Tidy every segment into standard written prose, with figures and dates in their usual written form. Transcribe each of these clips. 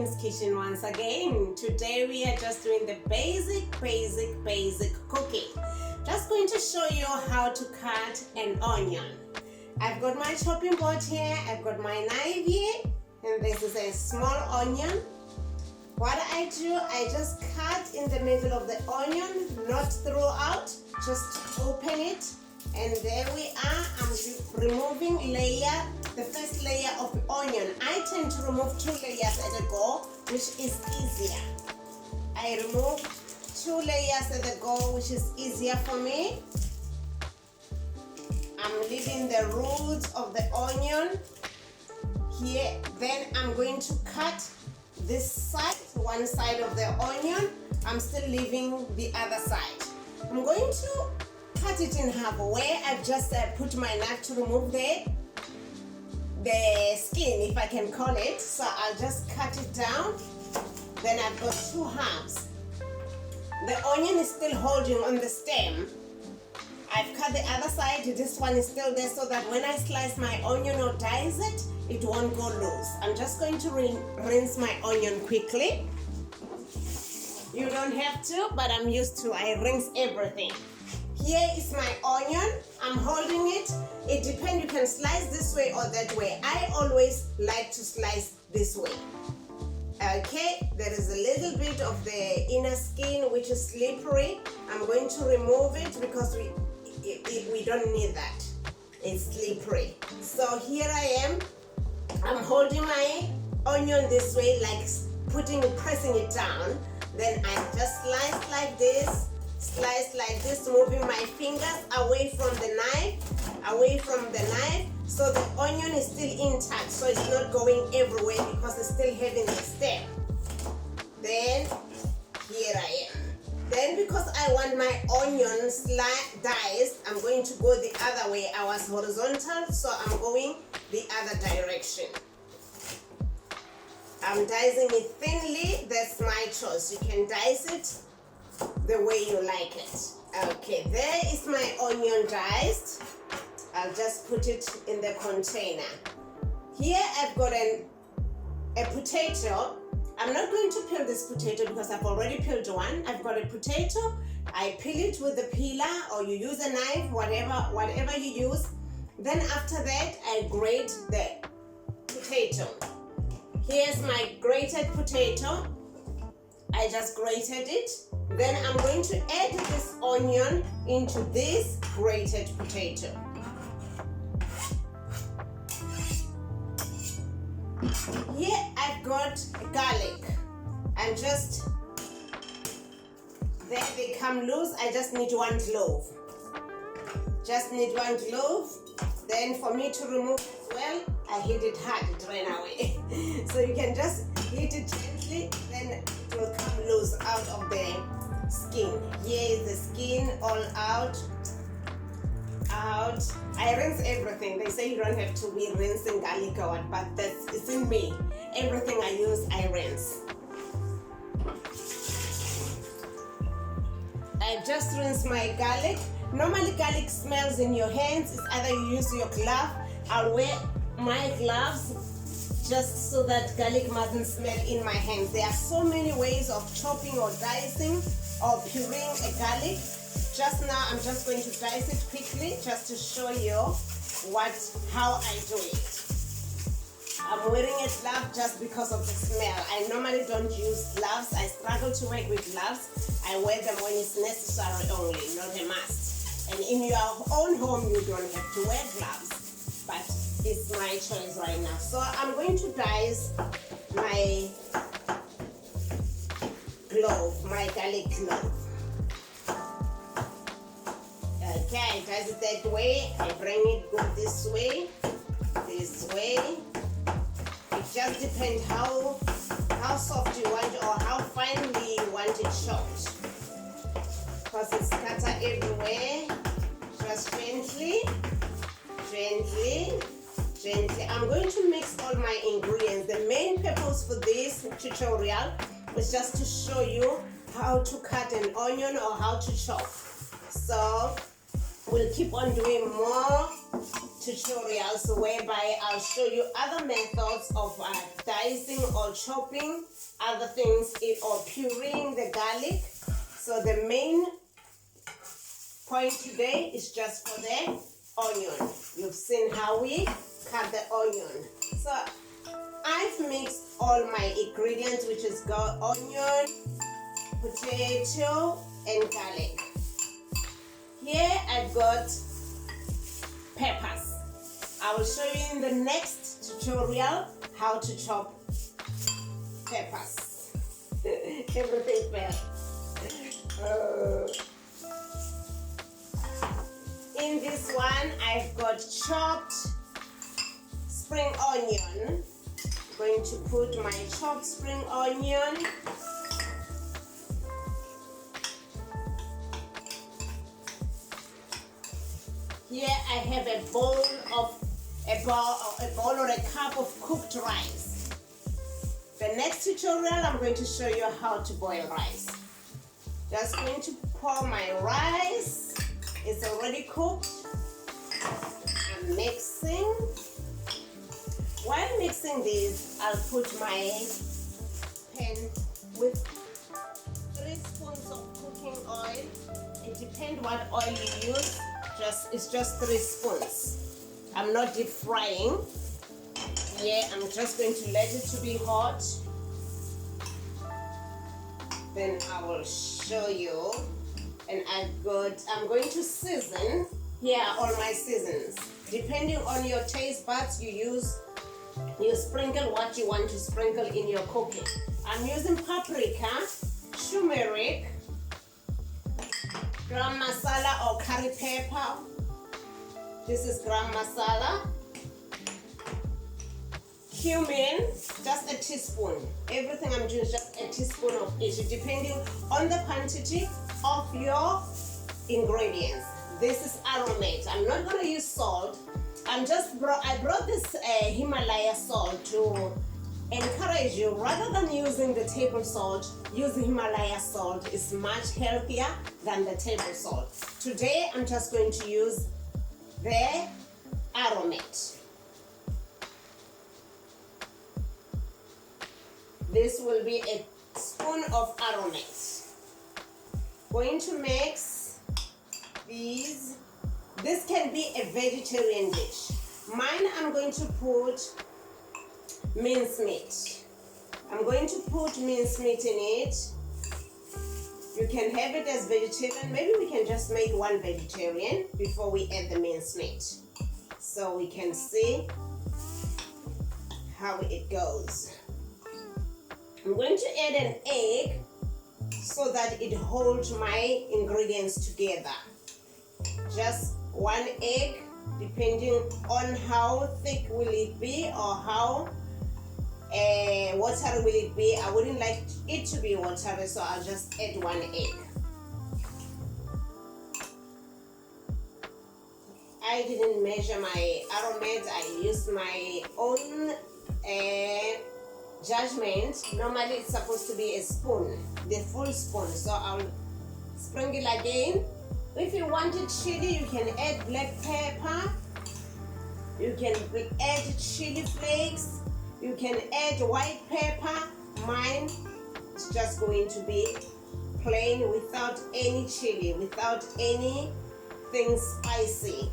Seasonings kitchen once again. Today we are just doing the basic cooking. Just going to show you how to cut an onion. I've got my chopping board here, I've got my knife here, and this is a small onion. What I do, I just cut in the middle of the onion, not throughout, just open it, and there we are. I'm removing the first layer of the onion. I tend to remove 2 layers at a go, which is easier. I remove 2 layers at a go, which is easier for me. I'm leaving the roots of the onion here. Then I'm going to cut this side, one side of the onion. I'm still leaving the other side. I'm going to cut it in half, where I've just put my knife to remove the skin, if I can call it. So I'll just cut it down. Then I've got 2 halves. The onion is still holding on the stem. I've cut the other side. This one is still there, so that when I slice my onion or dice it, it won't go loose. I'm just going to rinse my onion quickly. You don't have to, but I'm used to. I rinse everything. Here is my onion. I'm holding it. It depends. You can slice this way or that way. I always like to slice this way. Okay, there is a little bit of the inner skin which is slippery. I'm going to remove it because we don't need that. It's slippery. So here I am. I'm holding my onion this way, like pressing it down. Then I just slice like this, moving my fingers away from the knife, so the onion is still intact, so it's not going everywhere because it's still having the stem. Then here I am. Then because I want my onion diced, I'm going to go the other way. I was horizontal, so I'm going the other direction. I'm dicing it thinly. That's my choice. You can dice it the way you like it. Okay, there is my onion diced. I'll just put it in the container. Here I've got a potato. I'm not going to peel this potato because I've already peeled one. I've got a potato. I peel it with the peeler, or you use a knife, whatever you use. Then after that, I grate the potato. Here's my grated potato. I just grated it. Then I'm going to add this onion into this grated potato. Here I've got garlic. There they come loose. I just need 1 clove. Then for me to remove as well, I hit it hard, it ran away. So you can just hit it gently, then it will come loose out of the skin. Here is the skin all out. I rinse everything. They say you don't have to be rinsing garlic or what, but it's in me. Everything I use, I rinse. I just rinse my garlic. Normally garlic smells in your hands. It's either you use your glove. I'll wear my gloves just so that garlic mustn't smell in my hands. There are so many ways of chopping or dicing or pureeing a garlic. Just now I'm just going to dice it quickly just to show you how I do it. I'm wearing a glove just because of the smell. I normally don't use gloves. I struggle to work with gloves. I wear them when it's necessary only, not a must. And in your own home, you don't have to wear gloves, but it's my choice right now. So I'm going to dice my garlic clove. Okay, I dice it that way. I bring it, go this way. It just depends how soft you want it or how finely you want it chopped. Because it's scatter everywhere. Just gently. I'm going to mix all my ingredients. The main purpose for this tutorial is just to show you how to cut an onion or how to chop. So we'll keep on doing more tutorials whereby I'll show you other methods of dicing or chopping other things or pureeing the garlic. So the main point today is just for the onion. You've seen how we cut the onion. So I've mixed all my ingredients, which is onion, potato, and garlic. Here I've got peppers. I will show you in the next tutorial how to chop peppers. Everything fell. In this one, I've got chopped spring onion. I'm going to put my chopped spring onion. Here I have a bowl or a cup of cooked rice. The next tutorial, I'm going to show you how to boil rice. Just going to pour my rice. It's already cooked. I'm mixing. While mixing this, I'll put my pan with 3 spoons of cooking oil. It depends what oil you use. It's just 3 spoons. I'm not deep frying. Yeah, I'm just going to let it to be hot. Then I will show you. And I'm going to season. Here are all my seasons. Depending on your taste buds, you sprinkle what you want to sprinkle in your cooking. I'm using paprika, turmeric, gram masala or curry pepper. This is gram masala. Cumin, just a teaspoon. Everything I'm doing is just a teaspoon of each, depending on the quantity of your ingredients. This is Aromat. I'm not going to use salt. I brought this Himalaya salt to encourage you, rather than using the table salt, use Himalaya salt. It's much healthier than the table salt. Today I'm just going to use the Aromat. This will be a spoon of Aromat. Going to mix these. This can be a vegetarian dish. Mine, I'm going to put mincemeat. I'm going to put mincemeat in it. You can have it as vegetarian. Maybe we can just make one vegetarian before we add the mincemeat, so we can see how it goes. I'm going to add an egg so that it holds my ingredients together. Just 1 egg, depending on how thick will it be or how watery will it be. I wouldn't like it to be watery, so I'll just add 1 egg. I didn't measure my Aromat. I used my own judgment. Normally it's supposed to be a spoon, the full spoon, so I'll sprinkle again. If you wanted chili, you can add black pepper, you can add chili flakes, you can add white pepper. Mine is just going to be plain without any chili, without anything spicy.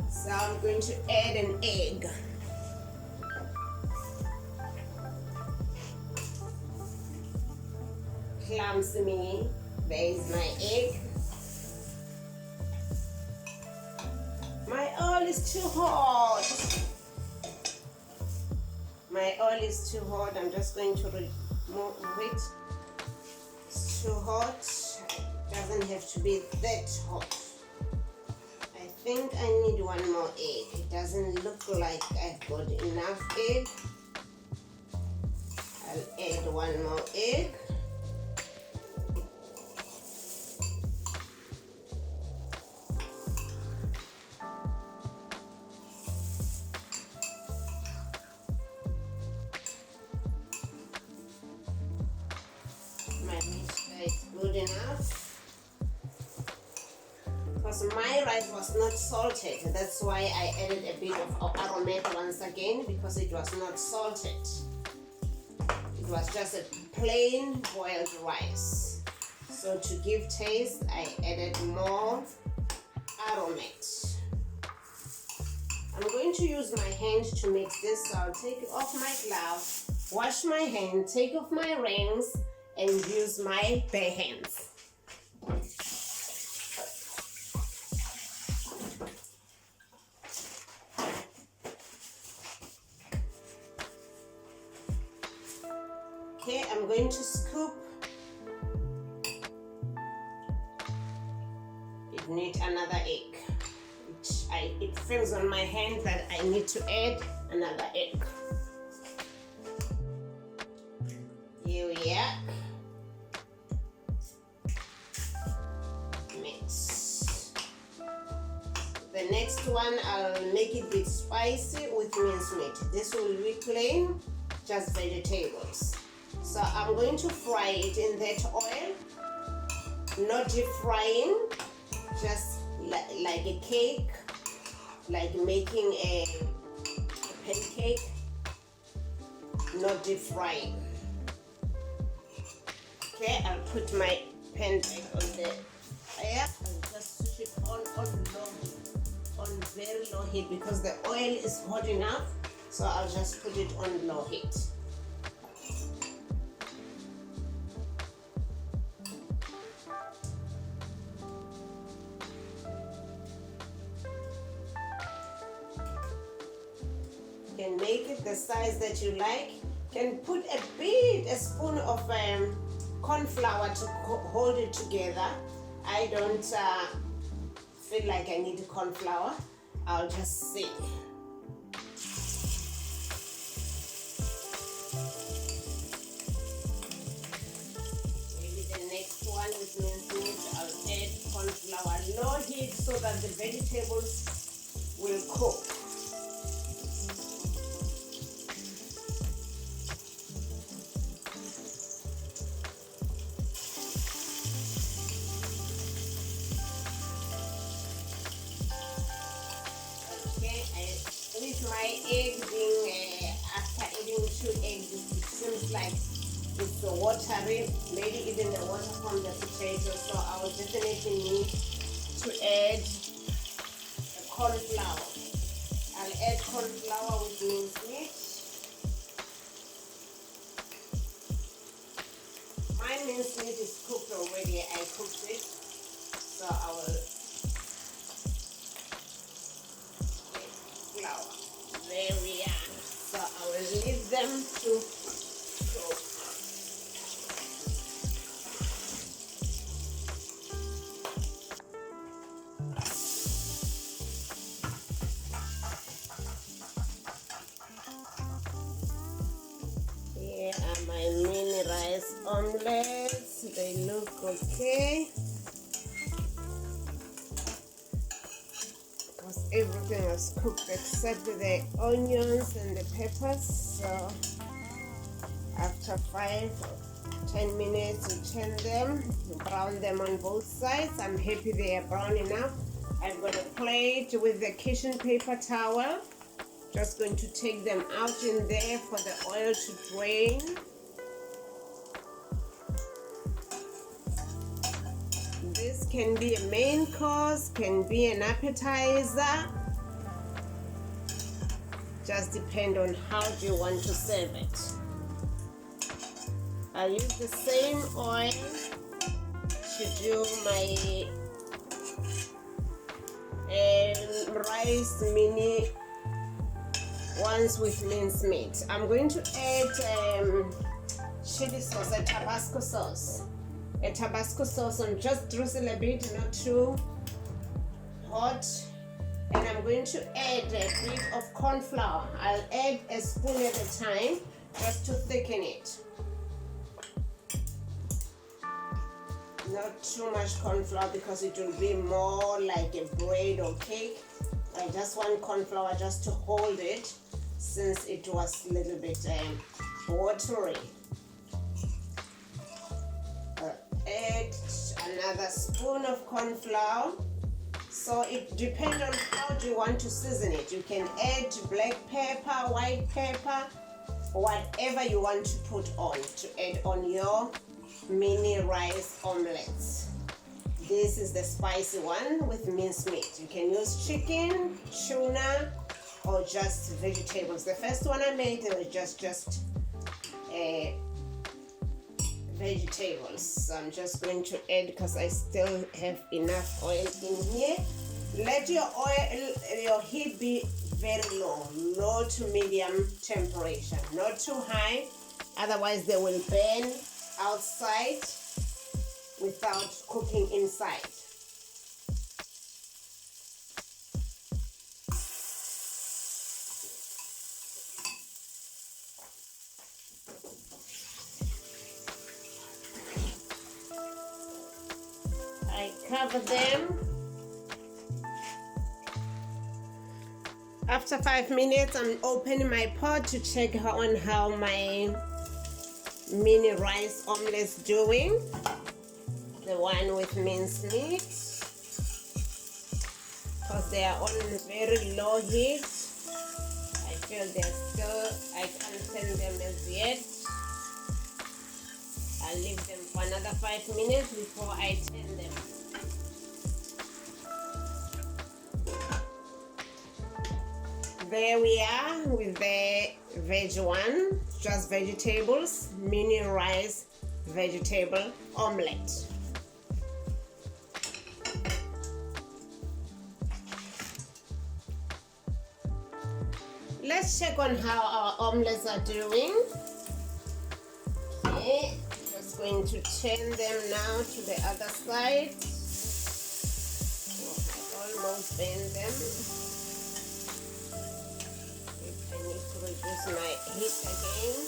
So I'm going to add an egg. Clumsy, there is my egg. My oil is too hot. My oil is too hot. I'm just going to remove it. It's too hot. It doesn't have to be that hot. I think I need 1 more egg. It doesn't look like I've got enough egg. I'll add 1 more egg. My mixture is good enough because my rice was not salted. That's why I added a bit of Aromat once again, because it was not salted. It was just a plain boiled rice. So to give taste, I added more Aromat. I'm going to use my hand to mix this, so I'll take off my glove, wash my hand, take off my rings, and use my bare hands. Okay, I'm going to scoop. It needs another egg. It feels on my hand that I need to add another egg. Here we are. Mix. The next one, I'll make it a bit spicy with mincemeat. This will be plain, just vegetables. So I'm going to fry it in that oil, not deep frying, just like a cake, like making a pancake, not deep frying. Okay, I'll put my pan back on the fire and just switch it on very low heat, because the oil is hot enough. So I'll just put it on low heat. You can make it the size that you like. You can put a spoon of corn flour to hold it together. I don't feel like I need corn flour. I'll just see. Maybe the next one with mincemeat, I'll add corn flour, low heat, so that the vegetables will cook. With my egg being, after adding 2 eggs, it seems like it's watery, maybe even the water from the potato, so I will definitely need to add corn flour. I'll add corn flour with mincemeat. My mincemeat is cooked already, I cooked it, so I will flour. There we are. So I will leave them to cook. Here are my mini rice omelettes. They look okay. Everything was cooked except the onions and the peppers. So after 5-10 minutes, you turn them, brown them on both sides. I'm happy they are brown enough. I've got a plate with the kitchen paper towel. Just going to take them out in there for the oil to drain. This can be a main course, can be an appetizer. Just depend on how you want to serve it. I'll use the same oil to do my rice mini ones with mincemeat. I'm going to add chili sauce, a Tabasco sauce. A Tabasco sauce, and just drizzle a bit, not too hot. And I'm going to add a bit of corn flour. I'll add a spoon at a time just to thicken it. Not too much corn flour, because it will be more like a bread or cake. I just want corn flour just to hold it, since it was a little bit watery. Add another spoon of corn flour, So it depends on how do you want to season it. You can add black pepper, white pepper, whatever you want to put on to add on your mini rice omelets. This is the spicy one with minced meat. You can use chicken, tuna, or just vegetables. The first one I made, it was just vegetables. So I'm just going to add because I still have enough oil in here. Let your heat be very low to medium temperature, not too high, otherwise they will burn outside without cooking inside. I cover them. After 5 minutes, I'm opening my pot to check on how my mini rice omelets doing. The one with minced meat, because they are on very low heat. I feel they're still, I can't turn them as yet. I'll leave them for another 5 minutes before I turn them. There we are with the veg one, just vegetables, mini rice vegetable omelette. Let's check on how our omelets are doing. Okay, just going to turn them now to the other side. Almost bend them. I need to reduce my heat again.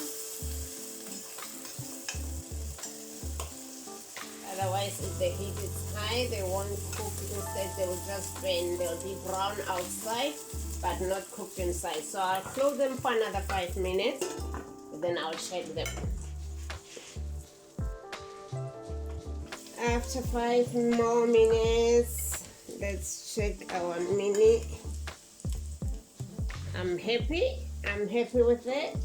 Otherwise, if the heat is high, they won't cook. Instead, they will just burn. They'll be brown outside, but not cooked inside. So I'll close them for another 5 minutes, then I'll check them. After 5 more minutes, let's check our mini. I'm happy with it.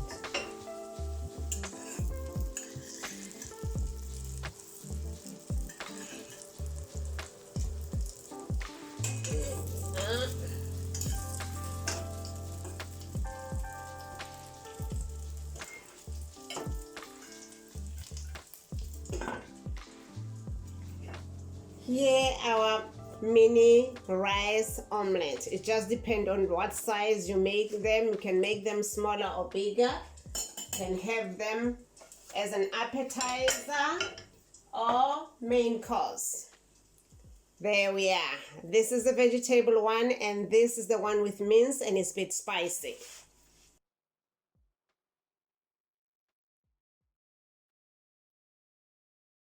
Here our mini rice omelette. It just depends on what size you make them. You can make them smaller or bigger. You can have them as an appetizer or main course. There we are. This is the vegetable one, and this is the one with mince, and it's a bit spicy.